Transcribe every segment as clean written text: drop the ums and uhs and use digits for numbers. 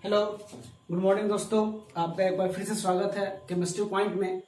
Hello, good morning दोस्तों। आपका एक बार फिर से स्वागत है केमिस्ट्री पॉइंट में।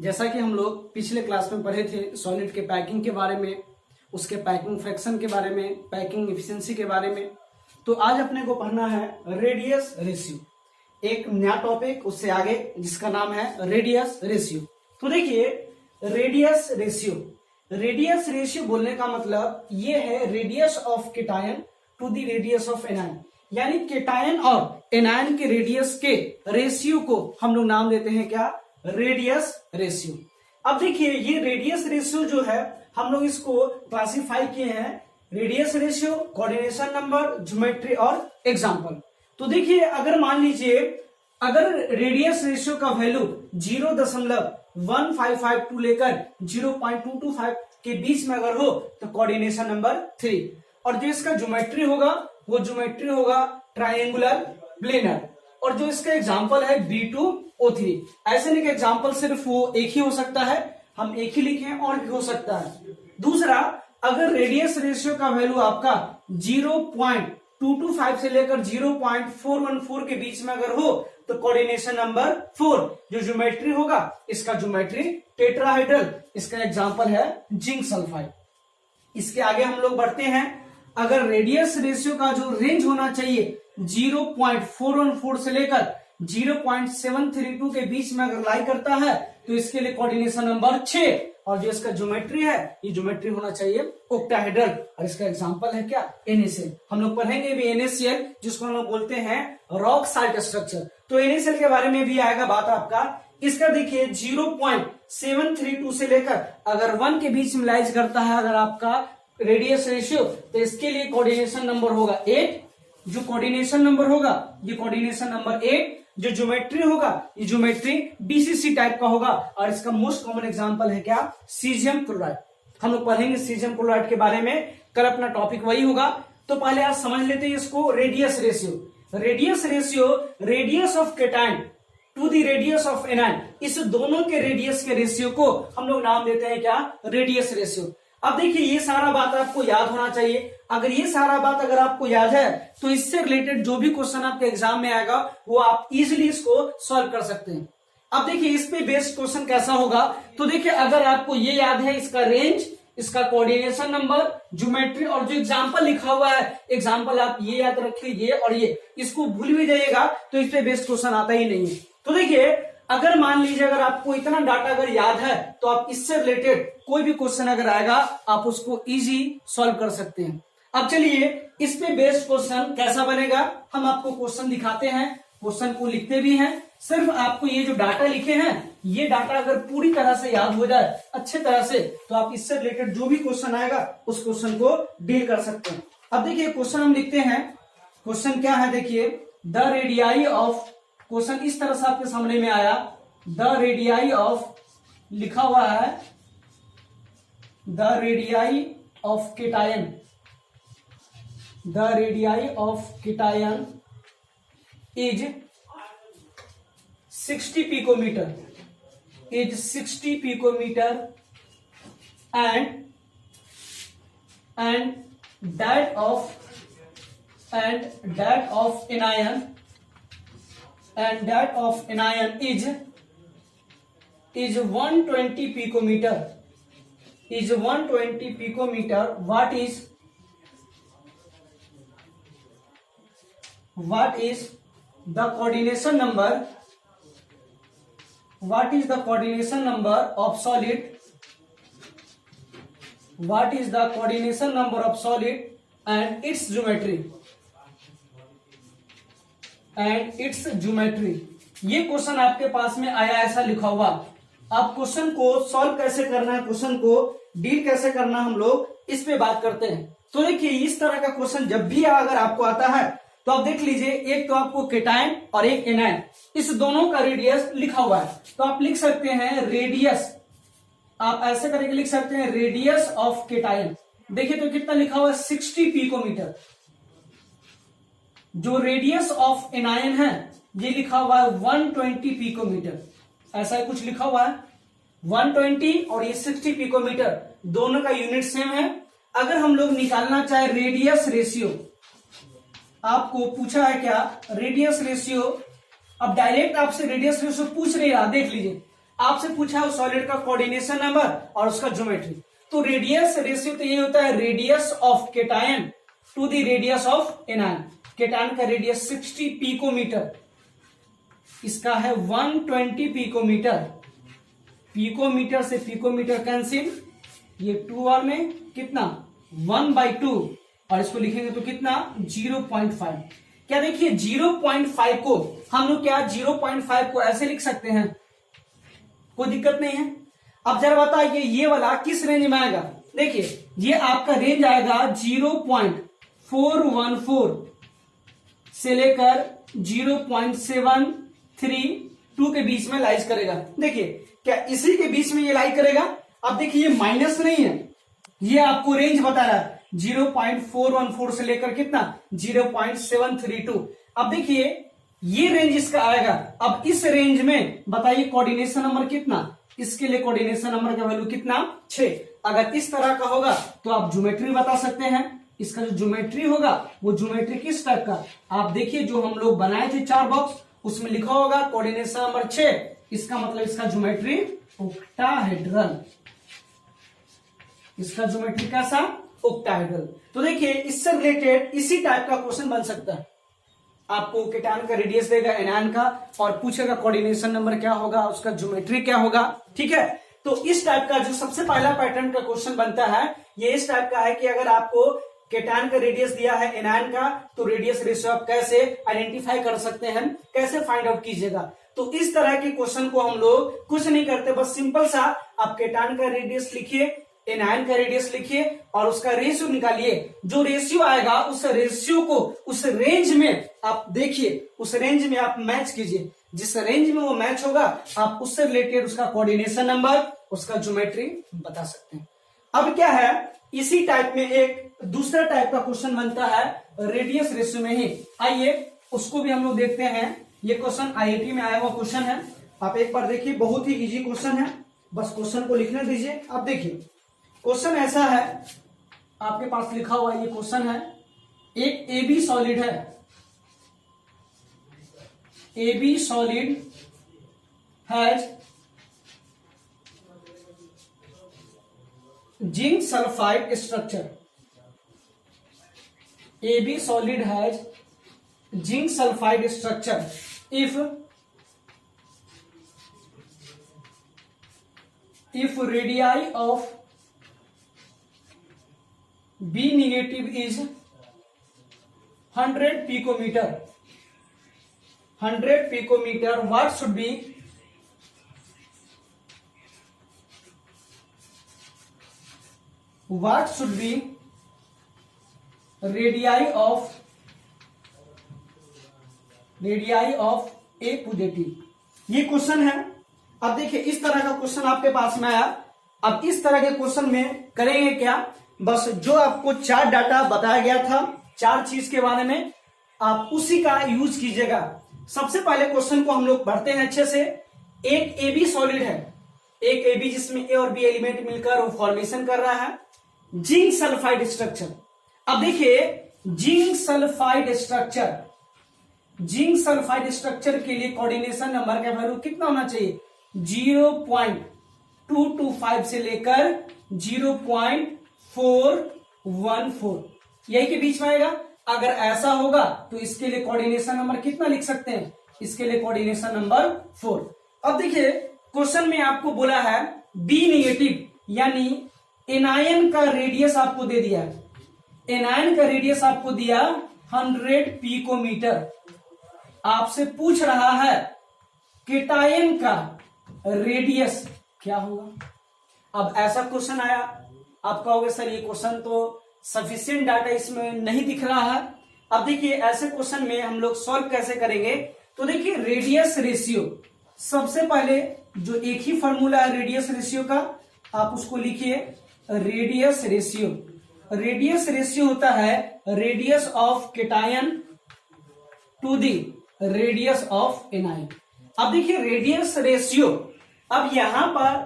जैसा कि हम लोग पिछले क्लास में पढ़े थे सॉलिड के पैकिंग के बारे में, उसके पैकिंग फ्रैक्शन के बारे में, पैकिंग एफिशिएंसी के बारे में, तो आज अपने को पढ़ना है रेडियस रेशियो, एक नया टॉपिक उससे आगे जिसका नाम है रेडियस रेशियो। तो देखिए रेडियस रेशियो बोलने का मतलब ये है radius of cation to the radius of anion, यानी केटायन और एनायन के रेडियस के रेशियो को हम लोग नाम देते हैं क्या? Radius ratio. अब देखिए ये रेडियस रेशियो जो है हम लोग इसको क्लासिफाई किए हैं radius ratio, coordination number, geometry और एग्जांपल। तो देखिए अगर मान लीजिए अगर रेडियस रेशियो का वैल्यू 0.1552 लेकर 0.225 के बीच में अगर हो तो कोऑर्डिनेशन नंबर 3, और जो इसका ज्योमेट्री होगा वो ज्योमेट्री होगा ट्रायंगुलर प्लेनर, और जो इसका एग्जांपल है B2O3। ऐसे नहीं कि एग्जांपल सिर्फ वो एक ही हो सकता है, हम एक ही लिखे और भी हो सकता है। दूसरा, अगर रेडियस रेशियो का वैल्यू आपका 0.225 से लेकर 0.414 के बीच में अगर हो तो कोऑर्डिनेशन नंबर 4, जो ज्योमेट्री होगा इसका ज्योमेट्री टेट्राहेड्रल, इसका एग्जांपल है जिंक सल्फाइड। इसके आगे हम लोग बढ़ते हैं। अगर रेडियस रेशियो का जो रेंज होना चाहिए 0.414 से लेकर 0.732 के बीच में अगर लाई करता है तो इसके लिए कोऑर्डिनेशन नंबर 6, और जो इसका ज्योमेट्री है ये ज्योमेट्री होना चाहिए ऑक्टाहेड्रल, और इसका एग्जांपल है क्या? NaCl। हम लोग पढ़ेंगे भी NaCl, जिसको हम लोग बोलते हैं रॉक साल्ट स्ट्रक्चर। तो NaCl के बारे में भी आएगा बात आपका। इसका देखिए 0.732 से लेकर अगर 1 के बीच में लाइज करता है अगर आपका रेडियस रेशियो, तो इसके लिए कोऑर्डिनेशन नंबर होगा 8। जो कोऑर्डिनेशन नंबर होगा ये कोऑर्डिनेशन नंबर 8, जो ज्योमेट्री होगा ये ज्योमेट्री BCC टाइप का होगा, और इसका मोस्ट कॉमन एग्जांपल है क्या? Caesium chloride. हम लोग पढ़ेंगे सीजियम क्लोराइड के बारे में, कल अपना टॉपिक वही होगा। तो पहले आप समझ लेते हैं इसको radius ratio. Radius of cation to the radius of anion, इस दोनों के रेडियस के रेशियो को हम लोग नाम देते हैं क्या? Radius ratio. अब देखिए ये सारा बात आपको याद होना चाहिए। अगर ये सारा बात अगर आपको याद है तो इससे रिलेटेड जो भी क्वेश्चन आपके एग्जाम में आएगा वो आप इजीली इसको सॉल्व कर सकते हैं। अब देखिए इस पे बेस्ड क्वेश्चन कैसा होगा, तो देखिए अगर आपको ये याद है इसका रेंज, इसका कोऑर्डिनेशन नंबर, ज्योमेट्री और जो एग्जांपल लिखा हुआ है, एग्जांपल आप ये याद रखिए, ये और ये, इसको भूल भी जाइएगा तो इस पे बेस्ड क्वेश्चन आता ही नहीं है। तो देखिए अगर मान लीजिए अगर आपको इतना डाटा अगर याद है तो आप इससे रिलेटेड कोई भी क्वेश्चन अगर आएगा आप उसको इजी सॉल्व कर सकते हैं। अब चलिए इस पे बेस्ड क्वेश्चन कैसा बनेगा, हम आपको क्वेश्चन दिखाते हैं, क्वेश्चन को लिखते भी हैं। सिर्फ आपको ये जो डाटा लिखे हैं ये डाटा अगर पूरी तरह से याद हो जाए अच्छे तरह से तो आप इससे रिलेटेड जो भी क्वेश्चन आएगा उस क्वेश्चन को डील कर सकते हैं। अब देखिए क्वेश्चन हम लिखते हैं। क्वेश्चन क्या है देखिए, द रेडियाई ऑफ, क्वेश्चन इस तरह से आपके सामने में आया, द रेडियाई ऑफ, लिखा हुआ है the radii of cation, the radii of cation is 60 picometre, is 60 picometre and that of anion is 120 picometer, is 120 picometer. What is the coordination number, what is the coordination number of solid, what is the coordination number of solid and its geometry, and its geometry। ये question आपके पास में आया ऐसा लिखा हुआ। आप question को solve कैसे करना है, क्वेश्चन को डील कैसे करना, हम लोग इस पे बात करते हैं। तो देखिए इस तरह का क्वेश्चन जब भी अगर आपको आता है तो आप देख लीजिए, एक तो आपको केटायन और एक एनायन, इस दोनों का रेडियस लिखा हुआ है, तो आप लिख सकते हैं रेडियस, आप ऐसे करके लिख सकते हैं रेडियस ऑफ केटायन। देखिए तो कितना लिखा हुआ है 60 पिकोमीटर। जो रेडियस ऑफ एनायन है ये लिखा हुआ है 120 पिकोमीटर, ऐसा कुछ लिखा हुआ है 120 और ये 60 पिकोमीटर, दोनों का यूनिट सेम है। अगर हम लोग निकालना चाहे रेडियस रेशियो, आपको पूछा है क्या, रेडियस रेशियो। अब डायरेक्ट आपसे रेडियस रेशियो पूछ नहीं रहा, देख लीजिए, आपसे पूछा है सॉलिड का कोऑर्डिनेशन नंबर और उसका ज्योमेट्री। तो रेडियस रेशियो तो ये होता है radius of cation to the radius of anion. Cation का रेडियस 60 पिकोमीटर, इसका है 120 पिकोमीटर। पिकोमीटर से पिकोमीटर कैंसिल, ये 2 और में कितना 1/2, और इसको लिखेंगे तो कितना 0.5। क्या देखिए 0.5 को हम लोग क्या 0.5 को ऐसे लिख सकते हैं, कोई दिक्कत नहीं है। अब जरा बताइए ये वाला किस रेंज में आएगा। देखिए ये आपका रेंज आएगा 0.414 से लेकर 0.732 के बीच में लाइज करेगा। देखिए क्या इसी के बीच में ये लाई करेगा। अब देखिए ये माइनस नहीं है, ये आपको रेंज बता रहा है 0.414 से लेकर कितना 0.732। अब देखिए ये रेंज इसका आएगा। अब इस रेंज में बताइए कोऑर्डिनेशन नंबर कितना, इसके लिए कोऑर्डिनेशन नंबर का वैल्यू कितना 6। अगर इस तरह का होगा तो आप ज्योमेट्री बता सकते हैं। इसका जो ज्योमेट्री होगा वो ज्योमेट्री किस टाइप का, आप देखिए जो हम लोग बनाए थे 4 बॉक्स, उसमें लिखा होगा कोऑर्डिनेशन नंबर 6, इसका मतलब इसका ज्योमेट्री ऑक्टाहेड्रल। इसका ज्योमेट्री कैसा, ऑक्टाहेड्रल। तो देखिए इससे रिलेटेड इसी टाइप का क्वेश्चन बन सकता है। आपको केटायन का रेडियस देगा एनायन का और पूछेगा कोऑर्डिनेशन नंबर क्या होगा, उसका ज्योमेट्री क्या होगा, ठीक है। तो इस टाइप का जो सबसे पहला पैटर्न का क्वेश्चन बनता है ये इस टाइप का है कि अगर आपको केटायन का रेडियस दिया है एनायन का, तो रेडियस रेशियो आप कैसे आइडेंटिफाई कर सकते हैं, कैसे फाइंड आउट कीजिएगा। तो इस तरह के क्वेश्चन को हम लोग कुछ नहीं करते, बस सिंपल सा आप केटायन का रेडियस लिखिए, एनायन का रेडियस लिखिए और उसका रेशियो निकालिए। जो रेशियो आएगा उस रेशियो को उस रेंज में आप देखिए, उस रेंज में आप मैच कीजिए। जिस रेंज में वो मैच होगा आप उससे रिलेटेड उसका कोऑर्डिनेशन नंबर, उसका ज्योमेट्री बता सकते हैं। अब क्या है, इसी टाइप में एक दूसरा टाइप का क्वेश्चन बनता है रेडियस रेशियो में ही। आइए उसको भी हम लोग देखते हैं। ये क्वेश्चन आईआईटी में आया हुआ क्वेश्चन है, आप एक बार देखिए, बहुत ही इजी क्वेश्चन है, बस क्वेश्चन को लिखने दीजिए। अब देखिए क्वेश्चन ऐसा है, आपके पास लिखा हुआ ये क्वेश्चन है, एक AB सॉलिड है, AB solid has zinc sulphide structure. AB solid has zinc sulfide structure if radii of B negative is 100 picometer, 100 picometer, what should be radii of A positive. ये क्वेश्चन है। अब देखिए इस तरह का क्वेश्चन आपके पास में आया। अब इस तरह के क्वेश्चन में करेंगे क्या, बस जो आपको 4 डाटा बताया गया था, 4 चीज के बारे में, आप उसी का यूज कीजिएगा। सबसे पहले क्वेश्चन को हम लोग पढ़ते हैं अच्छे से। एक AB सॉलिड है, एक AB जिसमें A और B एलिमेंट मिलकर वो फॉर्मेशन कर रहा है जिंक सल्फाइड स्ट्रक्चर। अब देखिए जिंक सल्फाइड स्ट्रक्चर के लिए कोऑर्डिनेशन नंबर का वैल्यू कितना होना चाहिए, 0.225 से लेकर 0.414, यही के बीच में आएगा। अगर ऐसा होगा तो इसके लिए कोऑर्डिनेशन नंबर कितना लिख सकते हैं, इसके लिए कोऑर्डिनेशन नंबर 4। अब देखिए क्वेश्चन में आपको बोला है बी नेगेटिव यानी एनायन का रेडियस आपको दे दिया है, एनायन का रेडियस आपको दिया 100 पिकोमीटर। आपसे पूछ रहा है केटायन का रेडियस क्या होगा। अब ऐसा क्वेश्चन आया, आप कहोगे सर ये क्वेश्चन तो सफिशिएंट डाटा इसमें नहीं दिख रहा है। अब देखिए ऐसे क्वेश्चन में हम लोग सॉल्व कैसे करेंगे, तो देखिए रेडियस रेशियो, सबसे पहले जो एक ही फॉर्मूला है रेडियस रेशियो का, आप उसको लिखिए रेडियस रेशियो। रेडियस रेशियो होता है radius of cation to the radius of anion. अब देखिए रेडियस रेशियो, अब यहां पर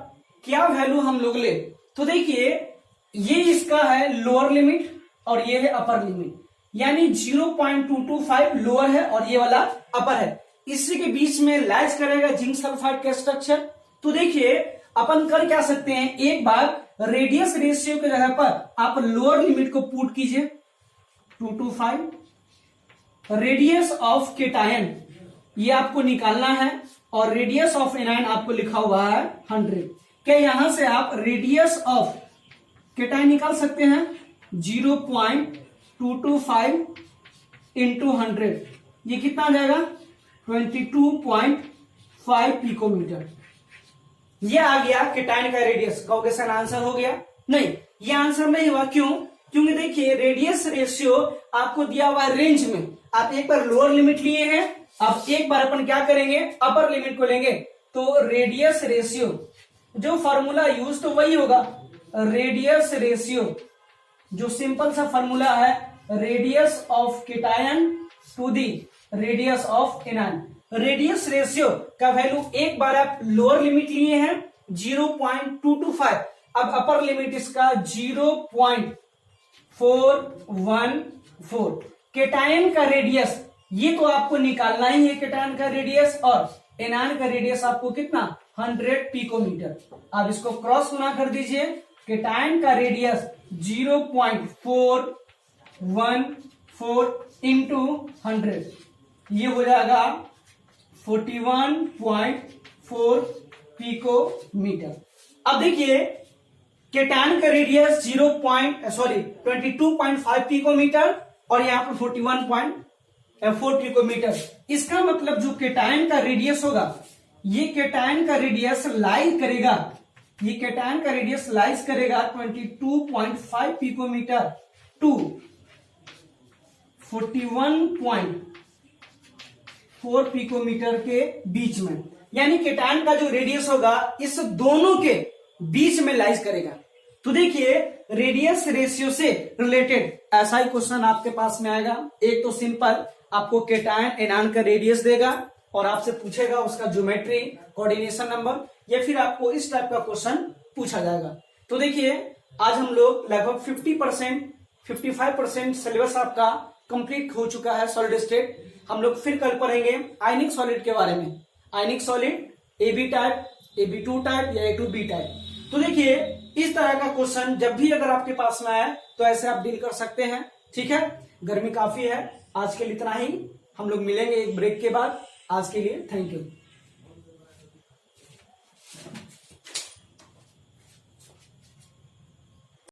क्या वैल्यू हम लोग ले, तो देखिए ये इसका है लोअर लिमिट और ये है अपर लिमिट। यानी 0.225 लोअर है और ये वाला अपर है। इसी के बीच में लाइज करेगा जिंक सल्फाइड का स्ट्रक्चर। तो देखिए अपन कर क्या सकते हैं, एक बार रेडियस रेशियो के जगह पर आप लोअर लिमिट को पुट कीजिए 225, रेडियस ऑफ केटायन ये आपको निकालना है और रेडियस ऑफ एनायन आपको लिखा हुआ है 100। क्या यहां से आप रेडियस ऑफ केटायन निकाल सकते हैं 0.225 इंटू 100, ये कितना आ जाएगा 22.5 पिकोमीटर। ये आ गया केटायन का रेडियस। कहोगे सर आंसर हो गया? नहीं, ये आंसर नहीं हुआ। क्यों? क्योंकि देखिए रेडियस रेशियो आपको दिया हुआ रेंज में, आप एक बार लोअर लिमिट लिए हैं, अब एक बार अपन क्या करेंगे अपर लिमिट को लेंगे। तो रेडियस रेशियो जो फॉर्मूला यूज तो वही होगा, रेडियस रेशियो जो सिंपल सा फॉर्मूला है radius of cation to the radius of anion. Radius ratio का वैल्यू एक बार आप लोअर लिमिट लिए हैं 0.225, अब अपर लिमिट इसका 0.414। केटायन का रेडियस ये तो आपको निकालना ही है, केटायन का रेडियस, और एनायन का रेडियस आपको कितना 100 पिकोमीटर। अब इसको क्रॉस गुना कर दीजिए, केटायन का रेडियस 0.414 इंटू 100, ये हो जाएगा 41.4 पिकोमीटर। अब देखिए केटायन का रेडियस 22.5 पिकोमीटर और यहाँ पर 41.4 पिकोमीटर। इसका मतलब जो केटायन का रेडियस होगा, ये केटायन का रेडियस लाइज करेगा, ये केटायन का रेडियस लाइज करेगा 22.5 पिकोमीटर टू 41.4 पिकोमीटर के बीच में। यानी केटायन का जो रेडियस होगा इस दोनों के बीच में लाइज करेगा। तो देखिए रेडियस रेशियो से रिलेटेड ऐसा ही क्वेश्चन आपके पास में आएगा। एक तो सिंपल आपको केटायन एनायन का रेडियस देगा और आपसे पूछेगा उसका ज्योमेट्री कोऑर्डिनेशन नंबर, या फिर आपको इस टाइप का क्वेश्चन पूछा जाएगा। तो देखिए आज हम लोग लगभग 55% सिलेबस आपका कंप्लीट हो चुका है सॉलिड स्टेट। हम लोग फिर कल पढ़ेंगे आयनिक सॉलिड के बारे में, आयनिक solid AB type, AB2 type या A2B टाइप। तो देखिए इस तरह का क्वेश्चन जब भी अगर आपके पास में आए तो ऐसे आप डील कर सकते हैं। ठीक है, गर्मी काफी है, आज के लिए इतना ही। हम लोग मिलेंगे एक ब्रेक के बाद। आज के लिए थैंक यू।